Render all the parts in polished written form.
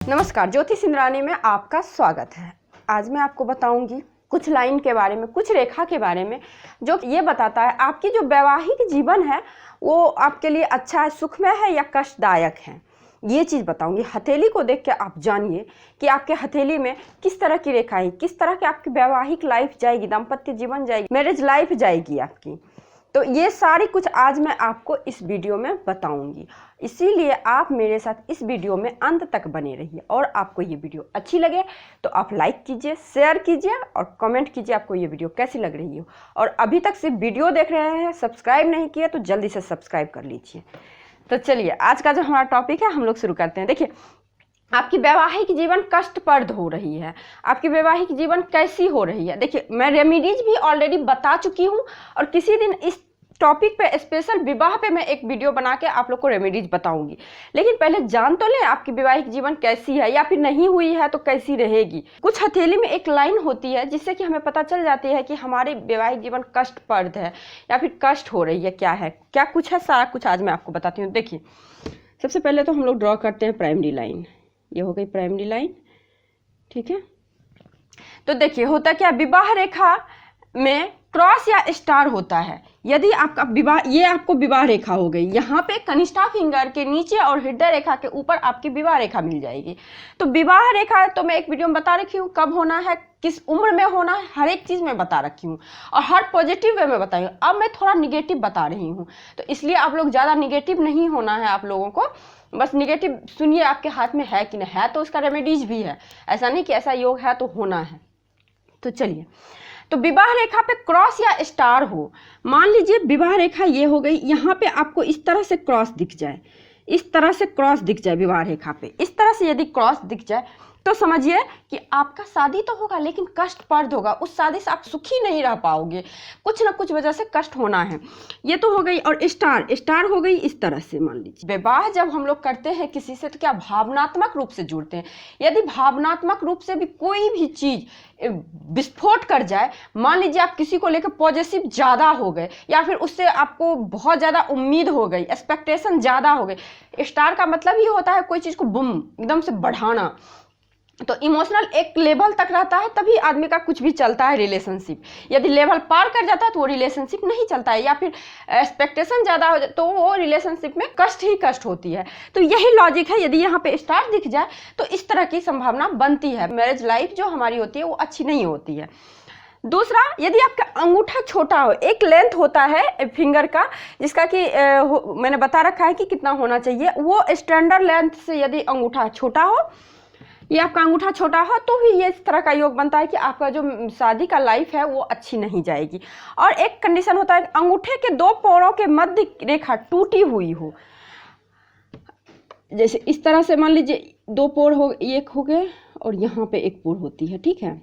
नमस्कार, ज्योति सिंधरानी में आपका स्वागत है। आज मैं आपको बताऊंगी कुछ लाइन के बारे में, कुछ रेखा के बारे में जो ये बताता है आपकी जो वैवाहिक जीवन है वो आपके लिए अच्छा है, सुखमय है या कष्टदायक है। ये चीज़ बताऊंगी। हथेली को देख के आप जानिए कि आपके हथेली में किस तरह की रेखाएं, किस तरह की आपकी वैवाहिक लाइफ जाएगी, दाम्पत्य जीवन जाएगी, मैरिज लाइफ जाएगी आपकी। तो ये सारी कुछ आज मैं आपको इस वीडियो में बताऊंगी, इसीलिए आप मेरे साथ इस वीडियो में अंत तक बने रहिए। और आपको ये वीडियो अच्छी लगे तो आप लाइक कीजिए, शेयर कीजिए और कमेंट कीजिए आपको ये वीडियो कैसी लग रही हो। और अभी तक सिर्फ वीडियो देख रहे हैं, सब्सक्राइब नहीं किए तो जल्दी से सब्सक्राइब कर लीजिए। तो चलिए आज का जो हमारा टॉपिक है हम लोग शुरू करते हैं। देखिए, आपकी वैवाहिक जीवन कष्टप्रद हो रही है, आपकी वैवाहिक जीवन कैसी हो रही है। देखिए, मैं रेमेडीज भी ऑलरेडी बता चुकी हूँ और किसी दिन इस टॉपिक पे स्पेशल विवाह पे मैं एक वीडियो बना के आप लोग को रेमेडीज बताऊंगी। लेकिन पहले जान तो लें आपकी वैवाहिक जीवन कैसी है या फिर नहीं हुई है तो कैसी रहेगी। कुछ हथेली में एक लाइन होती है जिससे कि हमें पता चल जाती है कि हमारे वैवाहिक जीवन कष्टप्रद है या फिर कष्ट हो रही है। क्या है, क्या कुछ है, सारा कुछ आज मैं आपको बताती हूँ। देखिए, सबसे पहले तो हम लोग ड्रॉ करते हैं प्राइमरी लाइन। ये हो गई प्राइमरी लाइन, ठीक है। तो देखिए होता क्या, विवाह रेखा में क्रॉस या स्टार होता है। यदि आपका विवाह, ये आपको विवाह रेखा हो गई, यहाँ पे कनिष्ठा फिंगर के नीचे और हृदय रेखा के ऊपर आपकी विवाह रेखा मिल जाएगी। तो विवाह रेखा तो मैं एक वीडियो में बता रखी हूँ कब होना है, किस उम्र में होना है, हर एक चीज़ में बता रखी हूँ और हर पॉजिटिव वे में बताई हूँ। अब मैं थोड़ा निगेटिव बता रही हूँ, तो इसलिए आप लोग ज़्यादा निगेटिव नहीं होना है। आप लोगों को बस निगेटिव सुनिए, आपके हाथ में है कि नहीं है, तो उसका रेमेडीज भी है। ऐसा नहीं कि ऐसा योग है तो होना है। तो चलिए, तो विवाह रेखा पे क्रॉस या स्टार हो, मान लीजिए विवाह रेखा ये हो गई, यहाँ पे आपको इस तरह से क्रॉस दिख जाए, इस तरह से क्रॉस दिख जाए विवाह रेखा पे, इस तरह से यदि क्रॉस दिख जाए तो समझिए कि आपका शादी तो होगा लेकिन कष्टप्रद होगा। उस शादी से आप सुखी नहीं रह पाओगे, कुछ ना कुछ वजह से कष्ट होना है। ये तो हो गई। और स्टार हो गई इस तरह से। मान लीजिए विवाह जब हम लोग करते हैं किसी से तो क्या भावनात्मक रूप से जुड़ते हैं। यदि भावनात्मक रूप से भी कोई भी चीज़ विस्फोट कर जाए, मान लीजिए आप किसी को लेकर पॉजिटिव ज़्यादा हो गए या फिर उससे आपको बहुत ज़्यादा उम्मीद हो गई, एक्सपेक्टेशन ज़्यादा हो गई। स्टार का मतलब ये होता है कोई चीज़ को बूम एकदम से बढ़ाना। तो इमोशनल एक लेवल तक रहता है तभी आदमी का कुछ भी चलता है रिलेशनशिप। यदि लेवल पार कर जाता है तो वो रिलेशनशिप नहीं चलता है, या फिर एक्सपेक्टेशन ज़्यादा हो जाए तो वो रिलेशनशिप में कष्ट ही कष्ट होती है। तो यही लॉजिक है, यदि यहाँ पे स्टार दिख जाए तो इस तरह की संभावना बनती है। मैरिज लाइफ जो हमारी होती है वो अच्छी नहीं होती है। दूसरा, यदि आपका अंगूठा छोटा हो, एक लेंथ होता है फिंगर का जिसका कि मैंने बता रखा है कि कितना होना चाहिए, वो स्टैंडर्ड लेंथ से यदि अंगूठा छोटा हो, ये आपका अंगूठा छोटा हो तो भी ये इस तरह का योग बनता है कि आपका जो शादी का लाइफ है वो अच्छी नहीं जाएगी। और एक कंडीशन होता है अंगूठे के दो पोरों के मध्य रेखा टूटी हुई हो, जैसे इस तरह से। मान लीजिए दो पोर हो, एक हो गए और यहाँ पे एक पोर होती है, ठीक है।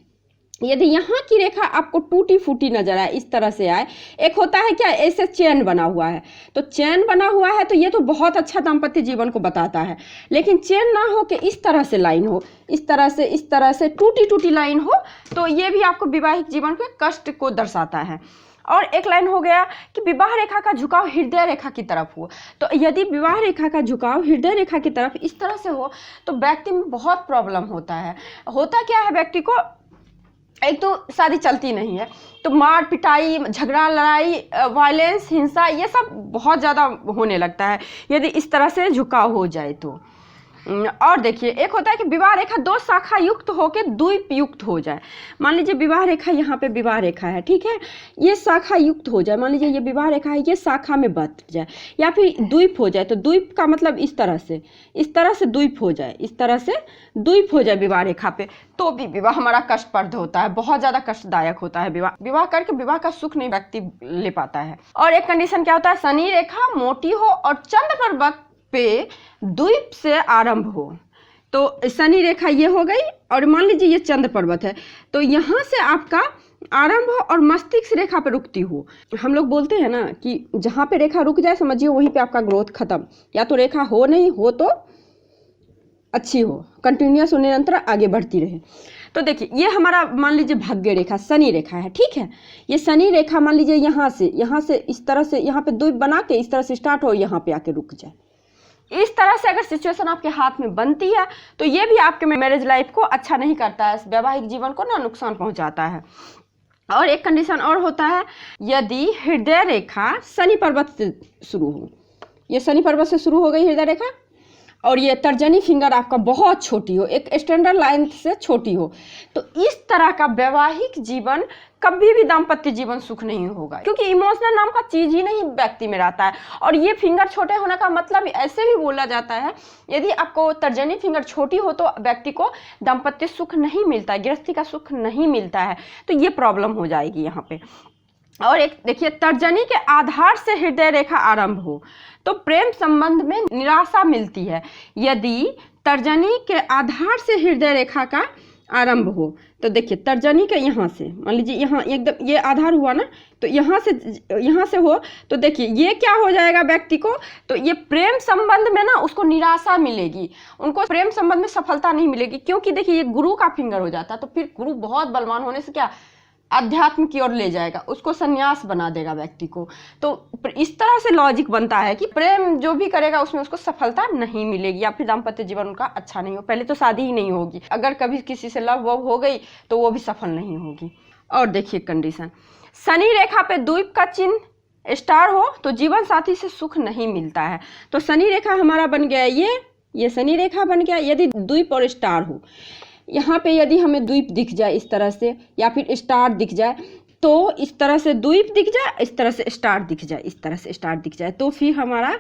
यदि यहाँ की रेखा आपको टूटी फूटी नजर आए, इस तरह से आए, एक होता है क्या ऐसे चैन बना हुआ है, तो चैन बना हुआ है तो ये तो बहुत अच्छा दाम्पत्य जीवन को बताता है। लेकिन चैन ना हो कि इस तरह से लाइन हो, इस तरह से टूटी टूटी लाइन हो, तो ये भी आपको वैवाहिक जीवन के कष्ट को दर्शाता है। और एक लाइन हो गया कि विवाह रेखा का झुकाव हृदय रेखा की तरफ हो। तो यदि विवाह रेखा का झुकाव हृदय रेखा की तरफ इस तरह से हो तो व्यक्ति में बहुत प्रॉब्लम होता है। होता क्या है, व्यक्ति को एक तो शादी चलती नहीं है तो मार पिटाई, झगड़ा, लड़ाई, वायलेंस, हिंसा, ये सब बहुत ज़्यादा होने लगता है यदि इस तरह से झुकाव हो जाए तो। और देखिए, एक होता है कि विवाह रेखा दो शाखा युक्त होकर द्वीप युक्त हो जाए। मान लीजिए विवाह रेखा, यहाँ पे विवाह रेखा है, ठीक है, ये शाखा युक्त हो जाए। मान लीजिए ये विवाह रेखा है, ये शाखा में बट जाए या फिर द्वीप हो जाए। तो द्वीप का मतलब इस तरह से द्वीप हो जाए, इस तरह से द्वीप हो जाए विवाह रेखा पे, तो भी विवाह हमारा कष्टप्रद होता है, बहुत ज़्यादा कष्टदायक होता है। विवाह करके विवाह का सुख नहीं व्यक्ति ले पाता है। और एक कंडीशन क्या होता है, शनि रेखा मोटी हो और चंद्र पर्वत पे द्वीप से आरंभ हो। तो शनि रेखा ये हो गई और मान लीजिए ये चंद्र पर्वत है, तो यहाँ से आपका आरंभ हो और मस्तिष्क रेखा पे रुकती हो। हम लोग बोलते हैं ना कि जहाँ पे रेखा रुक जाए समझिए वहीं पे आपका ग्रोथ खत्म, या तो रेखा हो नहीं हो तो अच्छी हो, कंटिन्यूअस हो, निरंतर आगे बढ़ती रहे। तो देखिए ये हमारा मान लीजिए भाग्य रेखा शनि रेखा है, ठीक है। ये शनि रेखा मान लीजिए यहाँ से इस तरह से यहाँ पे द्वीप बना के इस तरह से स्टार्ट हो, यहाँ पे आके रुक जाए, इस तरह से अगर सिचुएशन आपके हाथ में बनती है तो ये भी आपके मैरिज लाइफ को अच्छा नहीं करता है, वैवाहिक जीवन को ना नुकसान पहुंचाता है। और एक कंडीशन और होता है, यदि हृदय रेखा शनि पर्वत से शुरू हो, ये शनि पर्वत से शुरू हो गई हृदय रेखा, और ये तर्जनी फिंगर आपका बहुत छोटी हो, एक स्टैंडर्ड लाइन से छोटी हो, तो इस तरह का वैवाहिक जीवन कभी भी दाम्पत्य जीवन सुख नहीं होगा, क्योंकि इमोशनल नाम का चीज ही नहीं व्यक्ति में रहता है। और ये फिंगर छोटे होने का मतलब ऐसे भी बोला जाता है, यदि आपको तर्जनी फिंगर छोटी हो तो व्यक्ति को दाम्पत्य सुख नहीं मिलता है, गृहस्थी का सुख नहीं मिलता है, तो ये प्रॉब्लम हो जाएगी यहाँ पे। और एक देखिए, तर्जनी के आधार से हृदय रेखा आरंभ हो तो प्रेम संबंध में निराशा मिलती है। यदि तर्जनी के आधार से हृदय रेखा का आरंभ हो तो देखिए, तर्जनी के यहाँ से मान लीजिए यहाँ एकदम ये आधार हुआ ना, तो यहाँ से हो तो देखिए ये क्या हो जाएगा व्यक्ति को, तो ये प्रेम संबंध में ना उसको निराशा मिलेगी, उनको प्रेम संबंध में सफलता नहीं मिलेगी, क्योंकि देखिए ये गुरु का फिंगर हो जाता है, तो फिर गुरु बहुत बलवान होने से क्या अध्यात्म की ओर ले जाएगा, उसको सन्यास बना देगा व्यक्ति को। तो इस तरह से लॉजिक बनता है कि प्रेम जो भी करेगा उसमें उसको सफलता नहीं मिलेगी, या फिर दाम्पत्य जीवन उनका अच्छा नहीं हो, पहले तो शादी ही नहीं होगी, अगर कभी किसी से लव वव हो गई तो वो भी सफल नहीं होगी। और देखिए कंडीशन, शनि रेखा पे द्वीप का चिन्ह स्टार हो तो जीवन साथी से सुख नहीं मिलता है। तो शनि रेखा हमारा बन गया ये शनि रेखा बन गया। यदि द्वीप और स्टार हो, यहाँ पे यदि हमें द्वीप दिख जाए इस तरह से, या फिर स्टार दिख जाए, तो इस तरह से द्वीप दिख जाए, इस तरह से स्टार दिख जाए, इस तरह से स्टार दिख जाए, तो फिर हमारा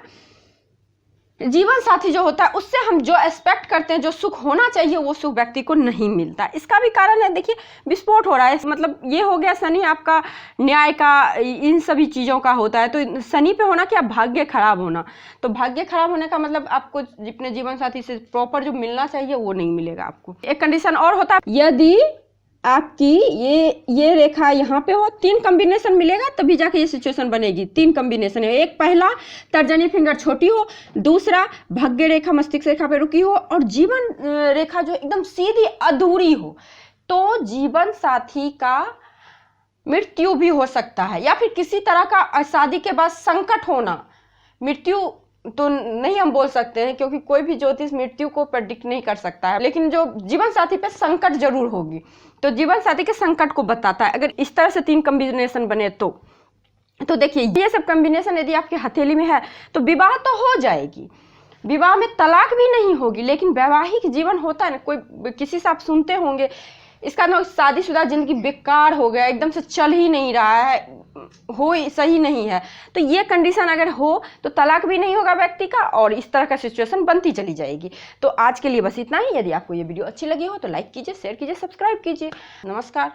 जीवन साथी जो होता है उससे हम जो एक्सपेक्ट करते हैं, जो सुख होना चाहिए, वो सुख व्यक्ति को नहीं मिलता। इसका भी कारण है, देखिए विस्फोट हो रहा है, मतलब ये हो गया शनि आपका न्याय का, इन सभी चीज़ों का होता है। तो शनि पे होना क्या, भाग्य खराब होना, तो भाग्य खराब होने का मतलब आपको अपने जीवन साथी से प्रॉपर जो मिलना चाहिए वो नहीं मिलेगा आपको। एक कंडीशन और होता है, यदि आपकी ये रेखा यहाँ पे हो, 3 कॉम्बिनेशन मिलेगा तभी जाके ये सिचुएशन बनेगी। 3 कॉम्बिनेशन है, एक पहला तर्जनी फिंगर छोटी हो, दूसरा भाग्य रेखा मस्तिष्क रेखा पे रुकी हो, और जीवन रेखा जो एकदम सीधी अधूरी हो, तो जीवन साथी का मृत्यु भी हो सकता है, या फिर किसी तरह का शादी के बाद संकट होना। मृत्यु तो नहीं हम बोल सकते हैं, क्योंकि कोई भी ज्योतिष मृत्यु को प्रेडिक्ट नहीं कर सकता है, लेकिन जो जीवन साथी पे संकट जरूर होगी, तो जीवन साथी के संकट को बताता है। अगर इस तरह से 3 कॉम्बिनेशन बने तो देखिए ये सब कॉम्बिनेशन यदि आपकी हथेली में है तो विवाह तो हो जाएगी, विवाह में तलाक भी नहीं होगी, लेकिन वैवाहिक जीवन होता है ना, कोई किसी से आप सुनते होंगे इसका ना शादीशुदा जिंदगी बेकार हो गया, एकदम से चल ही नहीं रहा है, हो सही नहीं है, तो ये कंडीशन अगर हो तो तलाक भी नहीं होगा व्यक्ति का, और इस तरह का सिचुएशन बनती चली जाएगी। तो आज के लिए बस इतना ही। यदि आपको ये वीडियो अच्छी लगी हो तो लाइक कीजिए, शेयर कीजिए, सब्सक्राइब कीजिए। नमस्कार।